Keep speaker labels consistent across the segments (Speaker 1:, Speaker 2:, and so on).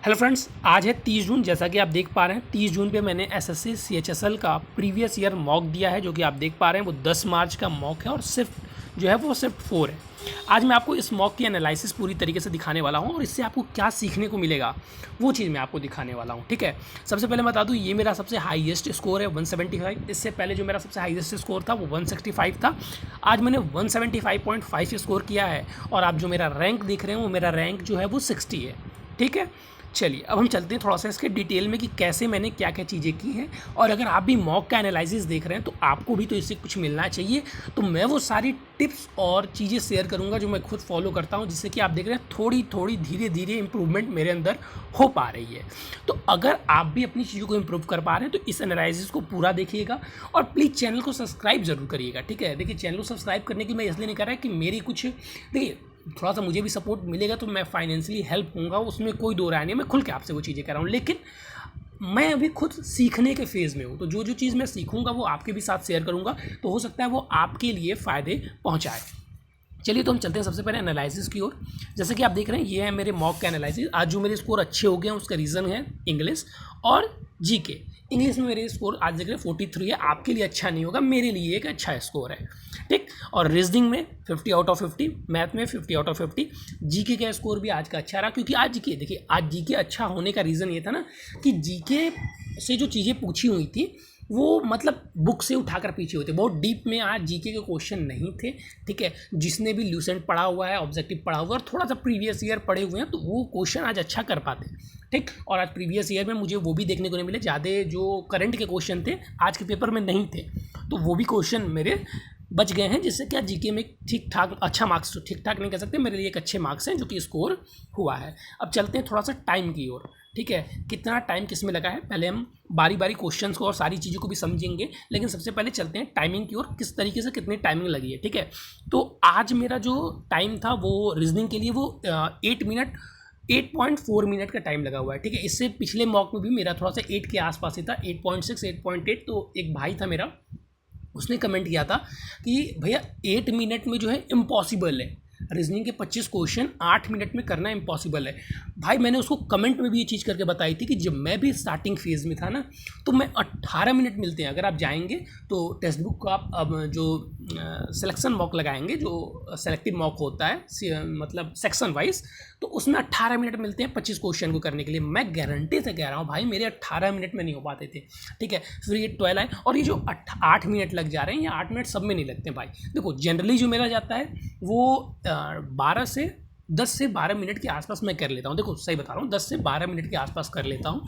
Speaker 1: Hello friends, आज है 30 जून। जैसा कि आप देख पा रहे हैं 30 जून पे मैंने एसएससी सीएचएसएल का प्रीवियस ईयर मॉक दिया है, जो कि आप देख पा रहे हैं वो 10 मार्च का मॉक है और सिर्फ जो है वो सिर्फ 4 है। आज मैं आपको इस मॉक की एनालिसिस पूरी तरीके से दिखाने वाला हूं और इससे आपको क्या सीखने को मिलेगा वो चीज़ मैं आपको दिखाने वाला हूं। ठीक है, सबसे पहले बता दूं ये मेरा सबसे हाईएस्ट स्कोर है 175। इससे पहले जो मेरा सबसे हाईएस्ट स्कोर था वो 165 था। आज मैंने 175.5 स्कोर किया है और आप जो मेरा रैंक देख रहे हैं वो मेरा रैंक जो है वो 60 है। ठीक है, चलिए अब हम चलते हैं थोड़ा सा इसके डिटेल में कि कैसे मैंने क्या क्या चीज़ें की हैं। और अगर आप भी मॉक का एनालिसिस देख रहे हैं तो आपको भी तो इससे कुछ मिलना चाहिए, तो मैं वो सारी टिप्स और चीज़ें शेयर करूंगा जो मैं खुद फॉलो करता हूं, जिससे कि आप देख रहे हैं थोड़ी थोड़ी धीरे धीरे इंप्रूवमेंट मेरे अंदर हो पा रही है। तो अगर आप भी अपनी चीज़ों को इंप्रूव कर पा रहे हैं तो इस एनालिसिस को पूरा देखिएगा और प्लीज़ चैनल को सब्सक्राइब जरूर करिएगा। ठीक है, देखिए चैनल को सब्सक्राइब करने की मैं इसलिए नहीं कर रहा कि मेरी कुछ देखिए थोड़ा सा मुझे भी सपोर्ट मिलेगा तो मैं फाइनेंशियली हेल्प होऊंगा, उसमें कोई दो राय नहीं, मैं खुल के आपसे वो चीज़ें कर रहा हूँ। लेकिन मैं अभी खुद सीखने के फेज़ में हूँ, तो जो जो चीज़ मैं सीखूंगा वो आपके भी साथ शेयर करूँगा, तो हो सकता है वो आपके लिए फ़ायदे पहुँचाए। चलिए तो हम चलते हैं सबसे पहले एनालिसिस की ओर। जैसे कि आप देख रहे हैं ये है मेरे मॉक का एनालिसिस। आज जो मेरे स्कोर अच्छे हो गए हैं उसका रीज़न है इंग्लिश और जीके। इंग्लिश में मेरे स्कोर आज देख रहे हैं 43 है, आपके लिए अच्छा नहीं होगा, मेरे लिए एक अच्छा स्कोर है। ठीक, और रीजनिंग में 50 आउट ऑफ 50, मैथ में 50 आउट ऑफ 50। जीके का स्कोर भी आज का अच्छा रहा, क्योंकि आज जीके देखिए आज जीके अच्छा होने का रीज़न ये था ना कि जीके से जो चीज़ें पूछी हुई थी वो मतलब बुक से उठाकर पीछे होते, बहुत डीप में आज जीके के क्वेश्चन नहीं थे। ठीक है, जिसने भी ल्यूसेंट पढ़ा हुआ है, ऑब्जेक्टिव पढ़ा हुआ है और थोड़ा सा प्रीवियस ईयर पढ़े हुए हैं तो वो क्वेश्चन आज अच्छा कर पाते। ठीक, और आज प्रीवियस ईयर में मुझे वो भी देखने को नहीं मिले, ज़्यादा जो करंट के क्वेश्चन थे आज के पेपर में नहीं थे, तो वो भी क्वेश्चन मेरे बच गए हैं, जिससे क्या जीके में ठीक ठाक अच्छा मार्क्स, ठीक ठाक नहीं कह सकते, मेरे लिए एक अच्छे मार्क्स हैं जो कि स्कोर हुआ है। अब चलते हैं थोड़ा सा टाइम की ओर। ठीक है, कितना टाइम किस में लगा है पहले हम बारी बारी क्वेश्चंस को और सारी चीज़ों को भी समझेंगे, लेकिन सबसे पहले चलते हैं टाइमिंग की ओर, किस तरीके से कितनी टाइमिंग लगी है। ठीक है, तो आज मेरा जो टाइम था वो रीजनिंग के लिए वो 8.4 मिनट का टाइम लगा हुआ है। ठीक है, इससे पिछले मॉक में भी मेरा थोड़ा सा 8 के आसपास ही था, 8.6 8.8। तो एक भाई था मेरा, उसने कमेंट किया था कि भैया 8 मिनट में जो है इम्पॉसिबल है, रीजनिंग के 25 क्वेश्चन 8 मिनट में करना इम्पॉसिबल है। भाई मैंने उसको कमेंट में भी ये चीज़ करके बताई थी कि जब मैं भी स्टार्टिंग फेज़ में था ना तो मैं 18 मिनट मिलते हैं। अगर आप जाएंगे तो टेक्स्ट बुक को आप अब जो सिलेक्शन मॉक लगाएंगे, जो सेलेक्टिव मॉक होता है मतलब सेक्शन वाइज, तो उसमें 18 मिनट मिलते हैं 25 क्वेश्चन को करने के लिए। मैं गारंटी से कह रहा हूँ भाई मेरे 18 मिनट में नहीं हो पाते थे। ठीक है, फिर ये 12 आए और ये जो 8 मिनट लग जा रहे हैं, या 8 मिनट सब में नहीं लगते भाई। देखो जनरली जो मेरा जाता है वो 10 से 12 मिनट के आसपास मैं कर लेता हूँ। देखो सही बता रहा हूँ, 10 से 12 मिनट के आसपास कर लेता हूँ।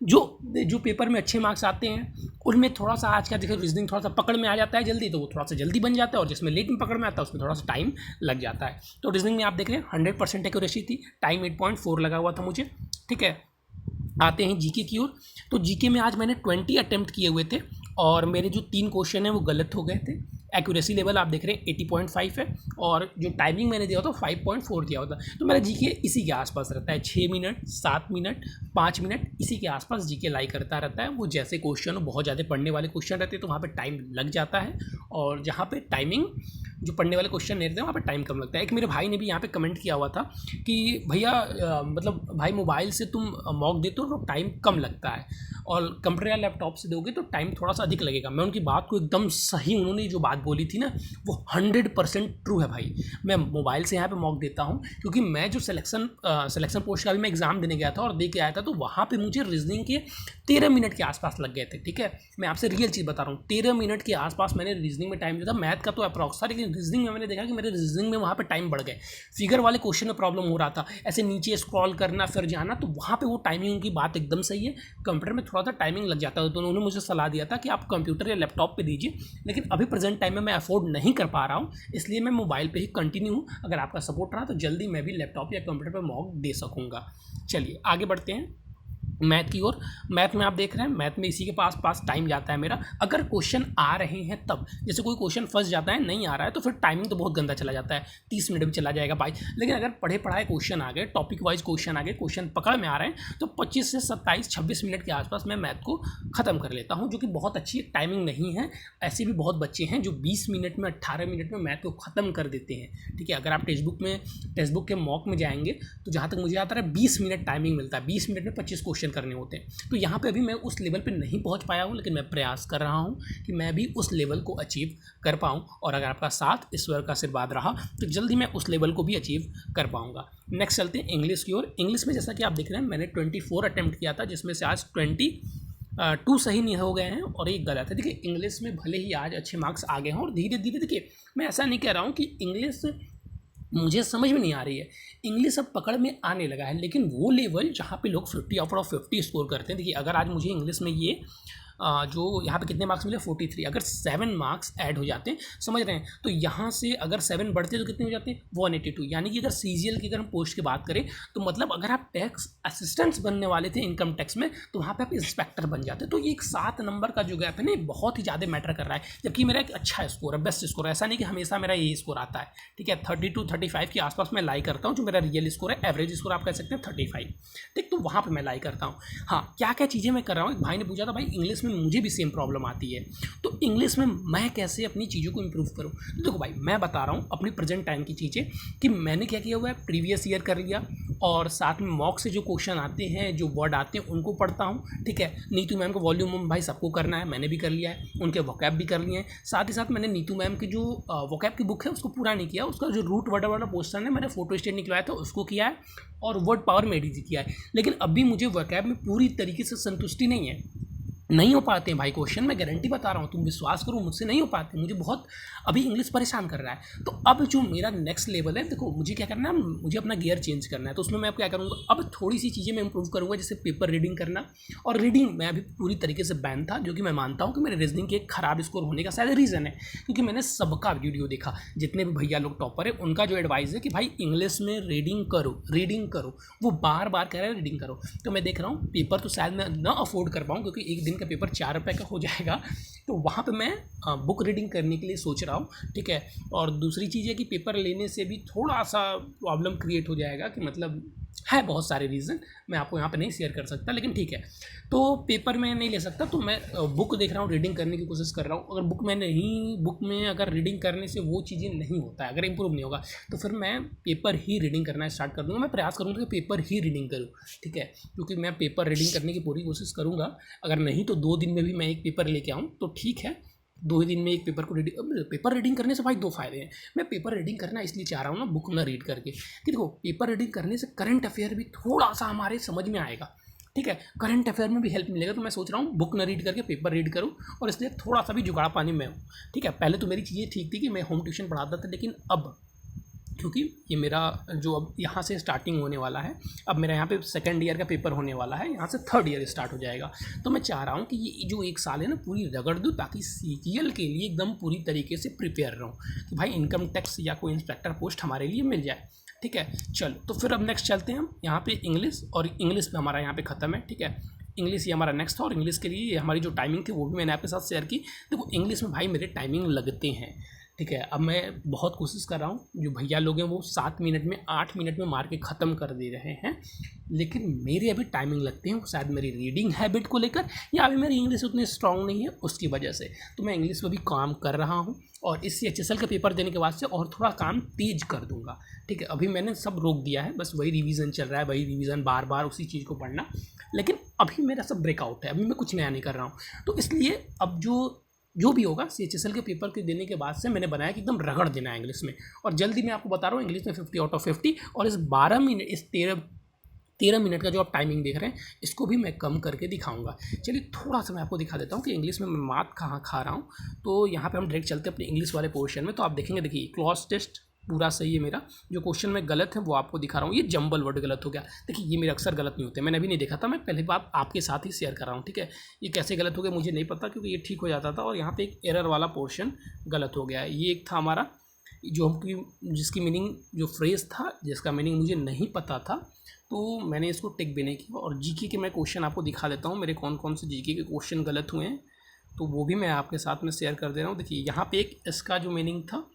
Speaker 1: जो पेपर में अच्छे मार्क्स आते हैं उनमें थोड़ा सा आज का देखो रीजनिंग थोड़ा सा पकड़ में आ जाता है जल्दी, तो वो थोड़ा सा जल्दी बन जाता है, और जिसमें लेट में पकड़ में आता है उसमें थोड़ा सा टाइम लग जाता है। तो रीजनिंग में आप देख रहे हैं 100% एक्यूरेसी थी, टाइम 8.4 लगा हुआ था मुझे। ठीक है, आते हैं जीके की ओर। तो जीके में आज मैंने 20 अटेम्प्ट किए हुए थे और मेरे जो 3 क्वेश्चन हैं वो गलत हो गए थे। एक्यूरेसी लेवल आप देख रहे हैं 80.5 है और जो टाइमिंग मैंने दिया होता 5.4 दिया होता। तो मेरा जीके इसी के आसपास रहता है, 6 मिनट 7 मिनट 5 मिनट इसी के आसपास जीके लाई करता रहता है। वो जैसे क्वेश्चन हो, बहुत ज़्यादा पढ़ने वाले क्वेश्चन रहते हैं तो वहाँ पर टाइम लग जाता है, और जहाँ पर टाइमिंग जो पढ़ने वाले क्वेश्चन नहीं रहते वहाँ पर टाइम कम लगता है। एक मेरे भाई ने भी यहाँ पे कमेंट किया हुआ था कि भैया मतलब भाई मोबाइल से तुम मॉक देते हो तो टाइम कम लगता है और कंप्यूटर या लैपटॉप से दोगे तो टाइम थोड़ा सा अधिक लगेगा। मैं उनकी बात को एकदम सही, उन्होंने जो बात बोली थी ना वो 100% ट्रू है भाई। मैं मोबाइल से यहाँ पे मॉक देता हूँ क्योंकि मैं जो सिलेक्शन पोस्ट का भी मैं एग्ज़ाम देने गया था और दे के आया था, तो वहाँ पर मुझे रीजनिंग के 13 मिनट के आसपास लग गए थे। ठीक है, मैं आपसे रियल चीज़ बता रहा हूँ, 13 मिनट के आसपास मैंने रीजनिंग में टाइम दिया था। मैथ का तो अप्रॉक्स था, लेकिन रीजनिंग में मैंने देखा कि मेरे रीजनिंग में वहाँ पे टाइम बढ़ गए। फिगर वाले क्वेश्चन में प्रॉब्लम हो रहा था, ऐसे नीचे स्क्रॉल करना फिर जाना, तो वहाँ पे वो टाइमिंग की बात एकदम सही है। कंप्यूटर में थोड़ा सा टाइमिंग लग जाता है, तो उन्होंने मुझे सलाह दिया था कि आप कंप्यूटर या लैपटॉप पे दीजिए, लेकिन अभी प्रेजेंट टाइम में मैं अफोर्ड नहीं कर पा रहा हूँ, इसलिए मैं मोबाइल पर ही कंटिन्यू हूँ। अगर आपका सपोर्ट रहा तो जल्दी मैं भी लैपटॉप या कंप्यूटर पर मॉक दे सकूँगा। चलिए आगे बढ़ते हैं। मैथ की ओर। मैथ में आप देख रहे हैं, मैथ में इसी के पास टाइम जाता है मेरा। अगर क्वेश्चन आ रहे हैं तब, जैसे कोई क्वेश्चन फंस जाता है, नहीं आ रहा है, तो फिर टाइमिंग तो बहुत गंदा चला जाता है, 30 मिनट में चला जाएगा भाई। लेकिन अगर पढ़े पढ़ाए क्वेश्चन आ गए, टॉपिक वाइज क्वेश्चन आ गए, क्वेश्चन पकड़ में आ रहे हैं, तो 25 से 27-26 मिनट के आसपास मैं मैथ को ख़त्म कर लेता हूँ, जो कि बहुत अच्छी टाइमिंग नहीं है। ऐसे भी बहुत बच्चे हैं जो 20 मिनट में, 18 मिनट में मैथ को ख़त्म कर देते हैं। ठीक है, अगर आप टेक्स्ट बुक के मॉक में जाएंगे तो जहाँ तक मुझे आता है 20 मिनट टाइमिंग मिलता है, 20 मिनट में 25 क्वेश्चन करने होते हैं। तो यहाँ पे अभी मैं उस लेवल पे नहीं पहुँच पाया हूँ, लेकिन मैं प्रयास कर रहा हूँ कि मैं भी उस लेवल को अचीव कर पाऊँ। और अगर आपका साथ, ईश्वर का आशीर्वाद रहा, तो जल्दी मैं उस लेवल को भी अचीव कर पाऊँगा। नेक्स्ट चलते हैं इंग्लिश की ओर। इंग्लिश में जैसा कि आप देख रहे हैं, मैंने 24 अटैम्प्ट किया था, जिसमें से आज 22 सही नहीं हो गए हैं और एक गलत है। देखिए, इंग्लिश में भले ही आज अच्छे मार्क्स आ गए हैं, और धीरे धीरे, देखिए मैं ऐसा नहीं कह रहा हूँ कि इंग्लिश मुझे समझ में नहीं आ रही है, इंग्लिश अब पकड़ में आने लगा है, लेकिन वो लेवल जहाँ पे लोग 50 आउट ऑफ 50 स्कोर करते हैं। देखिए, अगर आज मुझे इंग्लिश में ये जो यहाँ पे कितने मार्क्स मिले, 43, अगर 7 मार्क्स ऐड हो जाते हैं, समझ रहे हैं, तो यहाँ से अगर 7 बढ़ते हैं तो कितने हो जाते हैं, 182। यानी कि अगर CGL की अगर हम पोस्ट की बात करें, तो मतलब अगर आप टैक्स असिस्टेंट्स बनने वाले थे इनकम टैक्स में, तो वहाँ पे आप इंस्पेक्टर बन जाते हैं। तो ये एक 7 नंबर का जो गैप है ना, बहुत ही ज़्यादा मैटर कर रहा है, जबकि मेरा एक अच्छा स्कोर है, बेस्ट स्कोर है। ऐसा नहीं कि हमेशा मेरा यही स्कोर आता है। ठीक है, 32-35 के आसपास मैं लाई करता हूँ, जो मेरा रियल स्कोर है। एवरेज स्कोर आप कह सकते हैं 35। ठीक, तो वहाँ पर मैं लाई करता हूँ। हाँ, क्या क्या चीज़ें मैं कर रहा हूँ, एक भाई ने पूछा था, भाई इंग्लिश में मुझे भी सेम प्रॉब्लम आती है, तो इंग्लिश में मैं कैसे अपनी चीज़ों को इंप्रूव करूँ। तो देखो भाई, मैं बता रहा हूँ अपनी प्रेजेंट टाइम की चीज़ें, कि मैंने क्या किया हुआ है, प्रीवियस ईयर कर लिया, और साथ में मॉक से जो क्वेश्चन आते हैं, जो वर्ड आते हैं, उनको पढ़ता हूँ। ठीक है, नीतू मैम को वॉल्यूम भाई सबको करना है, मैंने भी कर लिया है, उनके वोकैब भी कर लिए हैं। साथ ही साथ मैंने नीतू मैम की जो वोकैब की बुक है उसको पूरा नहीं किया, उसका जो रूट वर्ड वाला पोर्शन है, मैंने फोटो स्टेट निकलवाया था, उसको किया है, और वर्ड पावर में एडीजी किया है। लेकिन अभी मुझे वोकैब में पूरी तरीके से संतुष्टि नहीं है, नहीं हो पाते हैं भाई क्वेश्चन, मैं गारंटी बता रहा हूँ, तुम विश्वास करो, मुझसे नहीं हो पाते, मुझे बहुत अभी इंग्लिश परेशान कर रहा है। तो अब जो मेरा नेक्स्ट लेवल है, देखो मुझे क्या करना है, मुझे अपना गियर चेंज करना है। तो उसमें मैं क्या करूँगा, अब थोड़ी सी चीज़ें मैं इंप्रूव करूँगा, जैसे पेपर रीडिंग करना। और रीडिंग मैं अभी पूरी तरीके से बैन था, जो कि मैं मानता हूँ कि मेरे रीजनिंग के एक खराब स्कोर होने का शायद रीज़न है, क्योंकि मैंने सबका वीडियो देखा, जितने भी भैया लोग टॉपर है, उनका जो एडवाइस है कि भाई इंग्लिश में रीडिंग करो, वो बार बार कह रहे हैं रीडिंग करो। तो मैं देख रहा हूँ, पेपर तो शायद मैं ना अफोर्ड कर पाऊँ, क्योंकि एक दिन का पेपर 4 रुपये का हो जाएगा, तो वहाँ पे मैं बुक रीडिंग करने के लिए सोच रहा हूँ। ठीक है, और दूसरी चीज़ है कि पेपर लेने से भी थोड़ा सा प्रॉब्लम क्रिएट हो जाएगा, कि मतलब है बहुत सारे रीज़न, मैं आपको यहाँ पे नहीं शेयर कर सकता, लेकिन ठीक है, तो पेपर में नहीं ले सकता, तो मैं बुक देख रहा हूँ, रीडिंग करने की कोशिश कर रहा हूँ। अगर बुक में अगर रीडिंग करने से वो चीज़ें नहीं होता है, अगर इंप्रूव नहीं होगा, तो फिर मैं पेपर ही रीडिंग करना स्टार्ट कर दूँगा। मैं प्रयास करूँगा कि पेपर ही रीडिंग करूँ। ठीक है, क्योंकि मैं पेपर रीडिंग करने की पूरी कोशिश करूँगा। अगर नहीं तो 2 दिन में भी मैं एक पेपर लेके आऊँ तो ठीक है, 2 ही दिन में एक पेपर को पेपर रीडिंग करने से भाई 2 फायदे हैं। मैं पेपर रीडिंग करना इसलिए चाह रहा हूँ ना, बुक ना रीड करके, कि देखो पेपर रीडिंग करने से करंट अफेयर भी थोड़ा सा हमारे समझ में आएगा। ठीक है, करंट अफेयर में भी हेल्प मिलेगा। तो मैं सोच रहा हूँ बुक ना रीड करके पेपर रीड करूँ, और इसलिए थोड़ा सा भी जुगाड़ पानी में हूँ। ठीक है, पहले तो मेरी चीज़ें ठीक थी कि मैं होम ट्यूशन पढ़ाता था, लेकिन अब क्योंकि ये मेरा जो अब यहाँ से स्टार्टिंग होने वाला है, अब मेरा यहाँ पे सेकंड ईयर का पेपर होने वाला है, यहाँ से थर्ड ईयर स्टार्ट हो जाएगा। तो मैं चाह रहा हूँ कि ये जो 1 साल है ना, पूरी रगड़ दूँ, ताकि CGL के लिए एकदम पूरी तरीके से प्रिपेयर रहूँ, कि भाई इनकम टैक्स या कोई इंस्पेक्टर पोस्ट हमारे लिए मिल जाए। ठीक है, चलो तो फिर अब नेक्स्ट चलते हैं हम यहाँ पे इंग्लिश, और इंग्लिश पे हमारा यहाँ पे ख़त्म है। ठीक है, इंग्लिश ये हमारा नेक्स्ट था, और इंग्लिश के लिए हमारी जो टाइमिंग थी वो भी मैंने आपके साथ शेयर की। देखो इंग्लिश में भाई मेरे टाइमिंग लगते हैं। ठीक है, अब मैं बहुत कोशिश कर रहा हूँ, जो भैया लोग हैं वो 7 मिनट में, 8 मिनट में मार के ख़त्म कर दे रहे हैं, लेकिन मेरे अभी टाइमिंग लगते हैं, शायद मेरी रीडिंग हैबिट को लेकर, या अभी मेरी इंग्लिश उतनी स्ट्रांग नहीं है उसकी वजह से। तो मैं इंग्लिश में भी काम कर रहा हूँ, और इस CHSL का पेपर देने के बाद से और थोड़ा काम तेज कर दूँगा। ठीक है, अभी मैंने सब रोक दिया है, बस वही रिवीजन चल रहा है, वही रिवीजन बार बार उसी चीज़ को पढ़ना, लेकिन अभी मेरा सब ब्रेकआउट है, अभी मैं कुछ नया नहीं कर रहा हूँ। तो इसलिए अब जो भी होगा CHSL के पेपर के देने के बाद से मैंने बनाया कि एकदम रगड़ देना है इंग्लिश में। और जल्दी मैं आपको बता रहा हूँ, इंग्लिश में 50 आउट ऑफ 50, और इस 12 मिनट, इस 13 मिनट का जो आप टाइमिंग देख रहे हैं, इसको भी मैं कम करके दिखाऊंगा। चलिए थोड़ा सा मैं आपको दिखा देता हूँ कि इंग्लिश में मैं मात कहाँ खा रहा हूँ। तो यहाँ पे हम डायरेक्ट चलते हैं अपने इंग्लिश वाले पोर्शन में। तो आप देखेंगे, देखिए क्लॉज टेस्ट पूरा सही है मेरा, जो क्वेश्चन में गलत है वो आपको दिखा रहा हूँ। ये जंबल वर्ड गलत हो गया, देखिए ये मेरे अक्सर गलत नहीं होते, मैंने अभी नहीं देखा था, मैं पहले बात आपके साथ ही शेयर कर रहा हूँ। ठीक है, ये कैसे गलत हो गया मुझे नहीं पता, क्योंकि ये ठीक हो जाता था, और यहाँ पे एक एरर वाला पोर्शन गलत हो गया है। ये एक था हमारा, जो जिसकी मीनिंग, जो फ्रेज़ था जिसका मीनिंग मुझे नहीं पता था, तो मैंने इसको टिक भी नहीं किया। और जीके के मैं क्वेश्चन आपको दिखा देता हूँ, मेरे कौन कौन से जीके के क्वेश्चन गलत हुए हैं, तो वो भी मैं आपके साथ में शेयर कर दे रहा हूँ। देखिए यहाँ पे एक इसका जो मीनिंग था,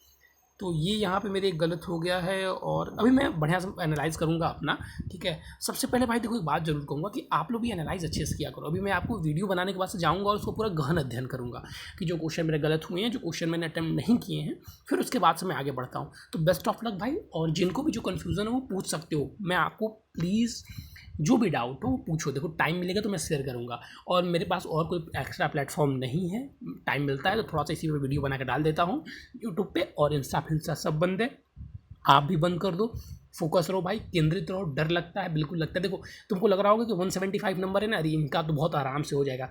Speaker 1: तो ये यहाँ पे मेरे गलत हो गया है, और अभी मैं बढ़िया से एनालाइज़ करूँगा अपना, ठीक है। सबसे पहले भाई देखो एक बात जरूर कहूँगा कि आप लोग भी एनालाइज अच्छे से किया करो। अभी मैं आपको वीडियो बनाने के बाद से जाऊँगा और उसको पूरा गहन अध्ययन करूँगा कि जो क्वेश्चन मेरे गलत हुए हैं, जो क्वेश्चन मैंने अटैम्प्ट नहीं किए हैं, फिर उसके बाद से मैं आगे बढ़ता हूँ। तो बेस्ट ऑफ लक भाई, और जिनको भी जो कन्फ्यूज़न है वो पूछ सकते हो। मैं आपको प्लीज़ जो भी डाउट हो वो पूछो, देखो टाइम मिलेगा तो मैं शेयर करूँगा। और मेरे पास और कोई एक्स्ट्रा प्लेटफॉर्म नहीं है, टाइम मिलता है तो थोड़ा सा इसी पर वीडियो बना के डाल देता हूँ यूट्यूब पे, और इंस्टा फिंस्टा सब बंद है, आप भी बंद कर दो। फोकस रहो भाई, केंद्रित रहो। डर लगता है, बिल्कुल लगता है। देखो तुमको लग रहा होगा कि 175 नंबर है ना, अरे इनका तो बहुत आराम से हो जाएगा,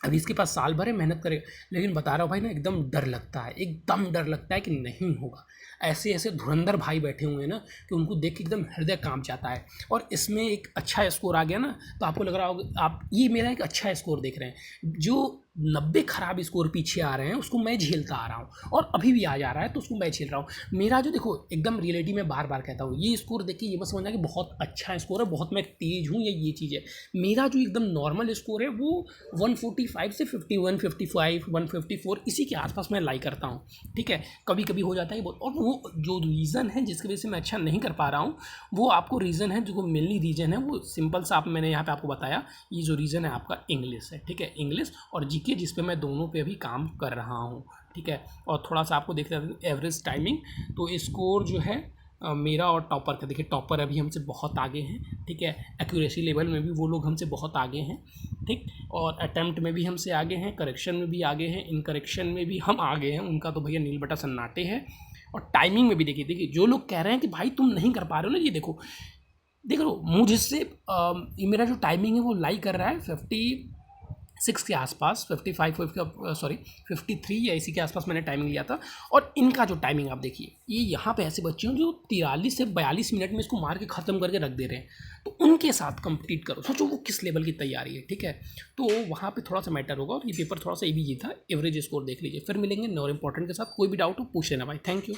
Speaker 1: अभी इसके पास साल भर है, मेहनत करेगा। लेकिन बता रहा हूँ भाई ना, एकदम डर लगता है, एकदम डर लगता है कि नहीं होगा। ऐसे ऐसे धुरंधर भाई बैठे हुए हैं ना कि उनको देख के एकदम हृदय कांप जाता है। और इसमें एक अच्छा स्कोर आ गया ना, तो आपको लग रहा होगा, आप ये मेरा एक अच्छा स्कोर देख रहे हैं, जो 90 खराब स्कोर पीछे आ रहे हैं उसको मैं झेलता आ रहा हूँ, और अभी भी आ जा रहा है तो उसको मैं झेल रहा हूँ। मेरा जो देखो एकदम रियलिटी में बार बार कहता हूँ, ये स्कोर देख के ये मत समझना कि बहुत अच्छा स्कोर है, बहुत मैं तेज हूँ, ये चीज़ है। मेरा जो एकदम नॉर्मल स्कोर है वो 145 से 51, 55, 154 इसी के आसपास मैं लाई करता हूँ, ठीक है। कभी कभी हो जाता है बहुत, और वो जो रीज़न है जिसकी वजह से मैं अच्छा नहीं कर पा रहा हूँ, वो आपको रीज़न है, जो मेनली रीज़न है वो सिंपल सा मैंने यहाँ पे आपको बताया। ये जो रीज़न है आपका इंग्लिश है, ठीक है, इंग्लिश और जीके, जिस पे मैं दोनों पे अभी काम कर रहा हूँ, ठीक है। और थोड़ा सा आपको देखते हैं एवरेज टाइमिंग, तो स्कोर जो है मेरा और टॉपर का, देखिए टॉपर अभी हमसे बहुत आगे हैं, ठीक है। एक्यूरेसी लेवल में भी वो लोग हमसे बहुत आगे हैं, ठीक। और अटैम्प्ट में भी हमसे आगे हैं, करेक्शन में भी आगे हैं, इन करेक्शन में भी हम आगे हैं, उनका तो भैया नील बटा सन्नाटे है। और टाइमिंग में भी देखिए जो लोग कह रहे हैं कि भाई तुम नहीं कर पा रहे हो ना, ये देखो देख लो मुझसे मेरा जो टाइमिंग है वो लाई कर रहा है 56 के आसपास, 55 सॉरी 53 या इसी के आसपास मैंने टाइमिंग लिया था। और इनका जो टाइमिंग आप देखिए, ये यहाँ पे ऐसे बच्चे हैं जो 43 से 42 मिनट में इसको मार के ख़त्म करके रख दे रहे हैं, तो उनके साथ कंप्लीट करो, सोचो वो किस लेवल की तैयारी है, ठीक है। तो वहाँ पे थोड़ा सा मैटर होगा, और ये पेपर थोड़ा सा ये भी था। एवरेज स्कोर देख लीजिए, फिर मिलेंगे और इंपॉर्टेंट के साथ। कोई भी डाउट हो पूछ लेना भाई। Thank you.